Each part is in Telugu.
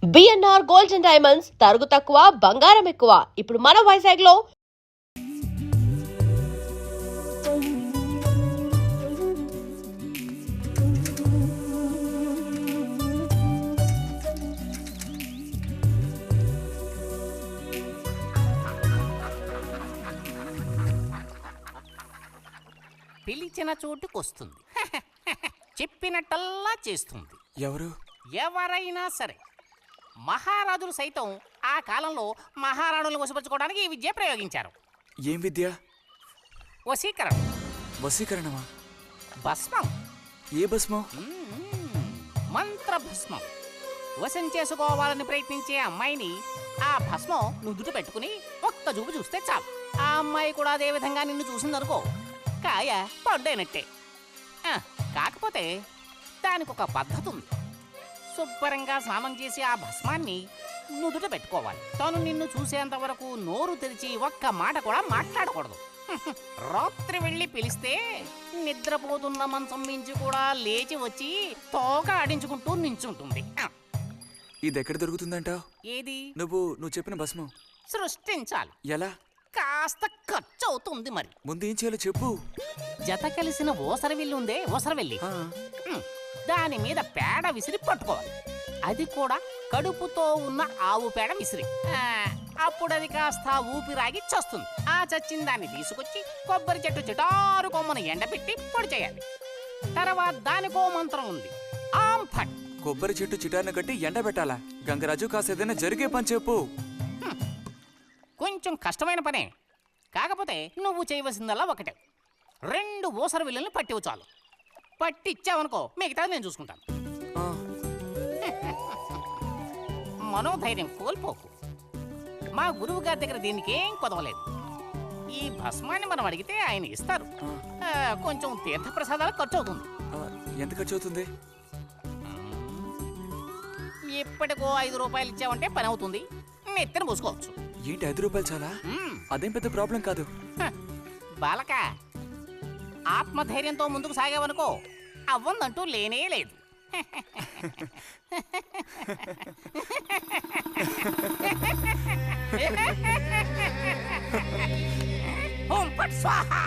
బిఎన్ఆర్ గోల్డ్ అండ్ డైమండ్స్ తరుగు తక్కువ బంగారం ఎక్కువ. ఇప్పుడు మన వైజాగ్ లో పిలిచిన చోటుకొస్తుంది. చెప్పినట్టల్లా చేస్తుంది. ఎవరైనా సరే. మహారాజులు సైతం ఆ కాలంలో మహారాణులను వశపరచుకోవడానికి ఈ విద్య ప్రయోగించారు. ఏం విద్య? వశీకరణం. వశీకరణమా? భస్మం. ఏ భస్మం? మంత్ర భస్మం. వశం చేసుకోవాలని ప్రయత్నించే అమ్మాయిని ఆ భస్మం నుదుట పెట్టుకుని ఒక్క చూపు చూస్తే చాలు. ఆ అమ్మాయి కూడా అదే విధంగా నిన్ను చూసిందనుకో, కాయ పడ్డైనట్టే. కాకపోతే దానికి ఒక పద్ధతి ఉంది. శుభ్రంగా స్నానం చేసి ఆ భస్మాన్ని నుదుట పెట్టుకోవాలి. తను నిన్ను చూసేంత వరకు నోరు తెరిచి ఒక్క మాట కూడా మాట్లాడకూడదు. రాత్రి వెళ్ళి పిలిస్తే నిద్రపోతున్న మంచం మించి కూడా లేచి వచ్చి తోక ఆడించుకుంటూ నించుంటుంది. ఇది ఎక్కడ దొరుకుతుందంటావు? ఏది? నువ్వు చెప్పిన భస్మం సృష్టించాలి. ఎలా? కాస్త ఖర్చు అవుతుంది. మరి ముందు ఏం చేయాలో చెప్పు. జత కలిసిన ఓసరవిల్లి ఉందే, ఓసరవెల్లి, దాని మీద పేడ విసిరి పట్టుకోవాలి. అది కూడా కడుపుతో ఉన్న ఆవు పేడ విసిరి. అప్పుడు అది కాస్త ఊపిరాగి చస్తుంది. ఆ చచ్చిన దాన్ని తీసుకొచ్చి కొబ్బరి చెట్టు చిటారు కొమ్మను ఎండబెట్టి పొడి చేయాలి. తర్వాత దానికో మంత్రం ఉంది, ఆం ఫట్. కొబ్బరి చెట్టు చిటాన్ని కట్టి ఎండబెట్టాలా? గంగరాజు కాసేదైనా జరిగే పని చెప్పు. కొంచెం కష్టమైన పనే. కాకపోతే నువ్వు చేయవలసిందల్లా ఒకటే, 2 ఊసర విల్లుల్ని పట్టివు చాలు. పట్టి ఇచ్చావనుకో, మిగతాది నేను చూసుకుంటాను. మనోధైర్యం కోల్పోకు. మా గురువు గారి దగ్గర దీనికేం కొదవలేదు. ఈ భస్మాన్ని మనం అడిగితే ఆయన ఇస్తారు. కొంచెం తీర్థప్రసాదాలు ఖర్చు అవుతుంది. ఎంత ఖర్చు అవుతుంది? ఇప్పటికో 5 రూపాయలు ఇచ్చావంటే పని అవుతుంది. నెత్తిన పోసుకోవచ్చు. ఏంటి 5 రూపాయలు చాలా? అదేం పెద్ద ప్రాబ్లం కాదు. బాలక, ఆత్మధైర్యంతో ముందుకు సాగావనుకో, అవ్వందంటూ లేనే లేదు. ఓం ఫట్ స్వాహా.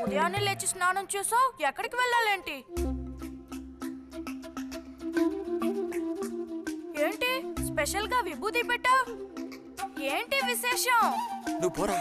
ఉదయాన్నే లేచి స్నానం చేసావు, ఎక్కడికి వెళ్ళాలేంటి? ఏంటి స్పెషల్ గా విభూతి పెట్టా? ఏంటి విశేషం? నువ్వు పోరా.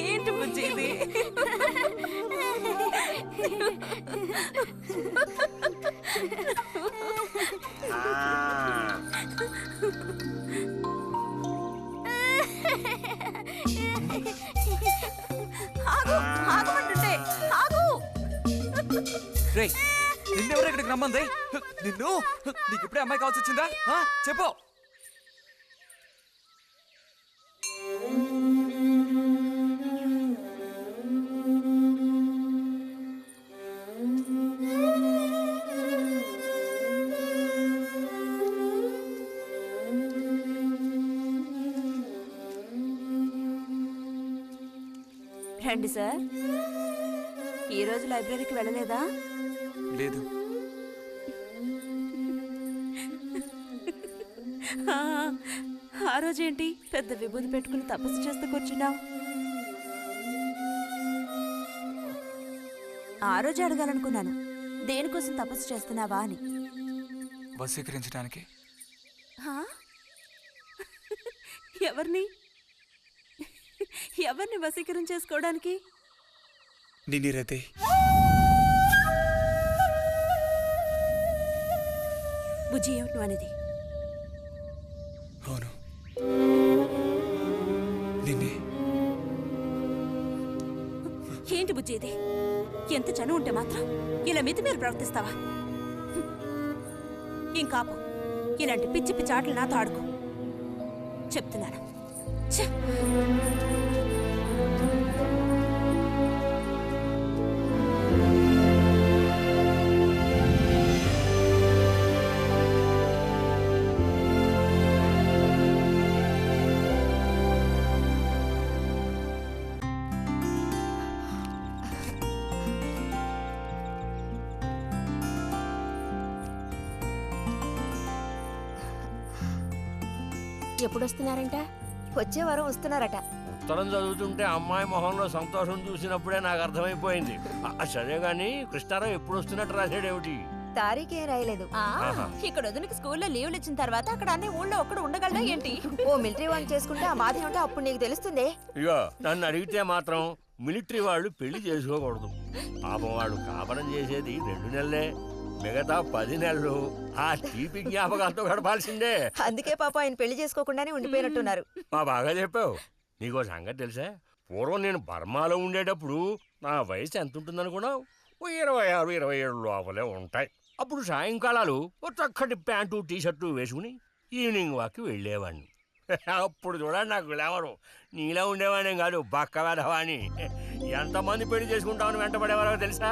ఏంటి బుజ్జి ఇది? ఆగు, ఆగమంటుంటే ఆగు. రే నిన్నెవరు ఇక్కడికి రమ్మంది? నిన్ను నీకు ఇప్పుడే అమ్మాయి కావాల్సి వచ్చిందా? చెప్పు. రండి సార్. ఈరోజు లైబ్రరీకి వెళ్ళలేదా? లేదు. ఆ రోజేంటి పెద్ద విభూతి పెట్టుకుని తపస్సు చేస్తూ కూర్చున్నావు? ఆ రోజు అడగాలనుకున్నాను, దేనికోసం తపస్సు చేస్తున్నావా అని. వశీకరించడానికి. ఎవరిని ఎవరిని వశీకరణ చేసుకోవడానికి? నిన్నిరతే. బుజ్జి, ఏమిటి నువ్వు అనేది? అవును, నిన్నే. ఏంటి బుజ్జి ఇది? ఎంత చనువు ఉంటే మాత్రం ఇలా మితి మీరు ప్రవర్తిస్తావా? ఇంకాపు, ఇలాంటి పిచ్చి పిచ్చి ఆటలు నాతో ఆడుకో చెప్తున్నాను. ఛ! ఎప్పుడు వస్తున్నారంట? వచ్చే వారం వస్తున్నారట. ఉత్తరం చదువుతుంటే అమ్మాయి మొహంలో సంతోషం చూసినప్పుడే నాకు అర్థమైపోయింది. సరే గాని కృష్ణారావు ఎప్పుడు వస్తున్నట్టు రాశాడేమిటి? తారీఖేం రాయలేదు. ఆహా. ఇక్కడ వదినకి స్కూల్లో లీవ్లు ఇచ్చిన తర్వాత అక్కడ అన్ని ఊళ్ళో ఒక్కడు ఉండగలడా ఏంటి? ఓ మిలిటరీ వాన్ చేసుకుంటే ఆ బాధ ఏమిటో అప్పుడు నీకు తెలుస్తుంది. ఇగో నన్ను అడిగితే మాత్రం మిలిటరీ వాళ్ళు పెళ్లి చేసుకోకూడదు. పాపం వాడు కాపరం చేసేది 2 నెలలే, మిగతా 10 నెలలు ఆ తీపి జ్ఞాపకాలతో గడపాల్సిందే. అందుకే పాప ఆయన పెళ్లి చేసుకోకుండానే ఉండిపోయినట్టున్నారు. మా బాగా చెప్పావు. నీకో సంగతి తెలుసా? పూర్వం నేను బర్మాలో ఉండేటప్పుడు నా వయసు ఎంత ఉంటుందనుకున్నావు? 26, 27 లోపలే ఉంటాయి. అప్పుడు సాయంకాలాలు ఓ చక్కటి ప్యాంటు టీషర్టు వేసుకుని ఈవినింగ్ వాక్కి వెళ్ళేవాడిని. అప్పుడు చూడండి నాకు గ్లామరు. నీలా ఉండేవాడిని కాదు, బక్క వెధవాని. ఎంతమంది పెళ్లి చేసుకుంటామని వెంటబడేవారో తెలుసా?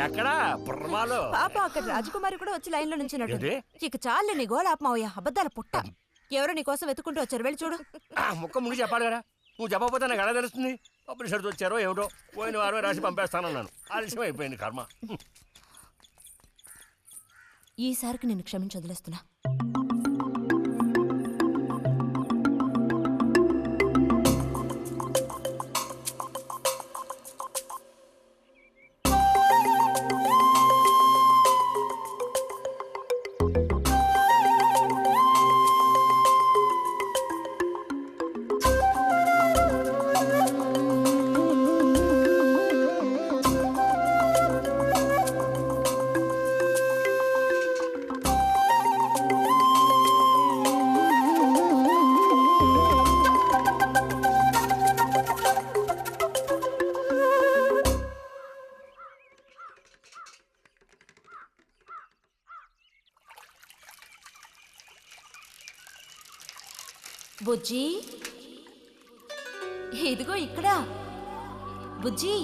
ఎక్కడా? బర్మాలో. పాప అక్కడ రాజకుమారి కూడా వచ్చి లైన్ లో నుంచినట్టు. ఏంటి? ఇక చాలు నీ గోళ ఆపమావయ్యా, అబద్ధాల పుట్ట. ఎవరో నీ కోసం వెతుకుంటూ వచ్చారు, వెళ్ళి చూడు. ముక్క ముందు చెప్పాలి కదా. నువ్వు చెప్పకపోతే నాకు ఎలా తెలుస్తుంది? పబ్లిషర్తో వచ్చారో ఏమిటో, పోయిన వారమే రాసి పంపేస్తానన్నాను. ఆలస్యం అయిపోయింది కర్మ. ఈసారికి నిన్ను క్షమించి వదిలేస్తున్నా. బుజ్జి, ఇదిగో ఇక్కడ బుజ్జి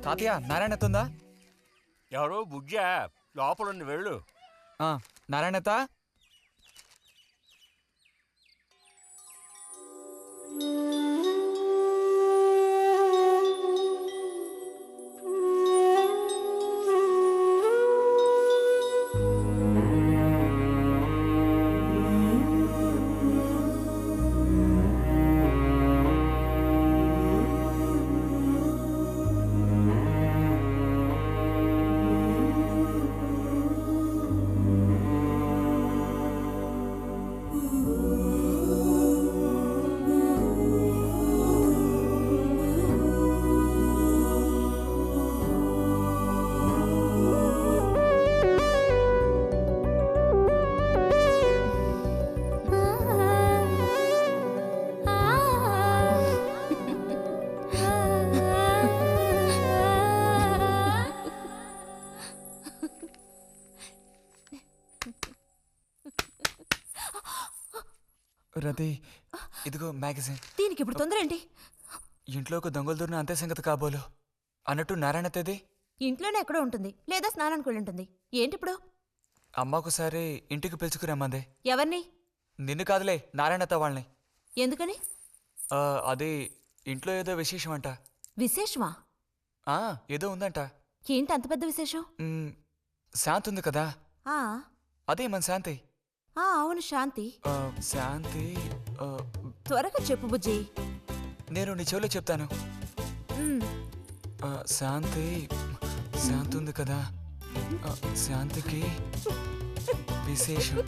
తాతయ్య నారాయణతుందా? ఎవరు బుజ్జా లోపలుండి వెళ్ళు. నారాయణత రతి, ఇదిగో మ్యాగజైన్. దీనికి ఇప్పుడు తొందర ఏంటి? ఇంట్లో ఒక దొంగలు దూరిన అంతే సంగతి కాబోలు. అన్నట్టు నారాయణతది ఇంట్లోనే ఎక్కడో ఉంటుంది, లేదా స్నానానికి వెళ్ళి ఉంటుంది. ఏంటి ఇప్పుడు? అమ్మకుసారి ఇంటికి పిలుచుకురమ్మంది. ఎవరిని? నిన్ను కాదులే, నారాయణత వాళ్ళని. ఎందుకని? అది ఇంట్లో ఏదో విశేషం అంట. విశేషమా? ఏదో ఉందంట. ఏంటి అంత పెద్ద విశేషం? శాంతి ఉంది కదా, ఆ అదే మన శాంతి. అవును, శాంతి. శాంతి త్వరగా చెప్పు బుజ్జి. నేను నీ చెవిలో చెప్తాను. ఉమ్, శాంతి శాంతి ఉంది కదా, శాంతికి విశేషం.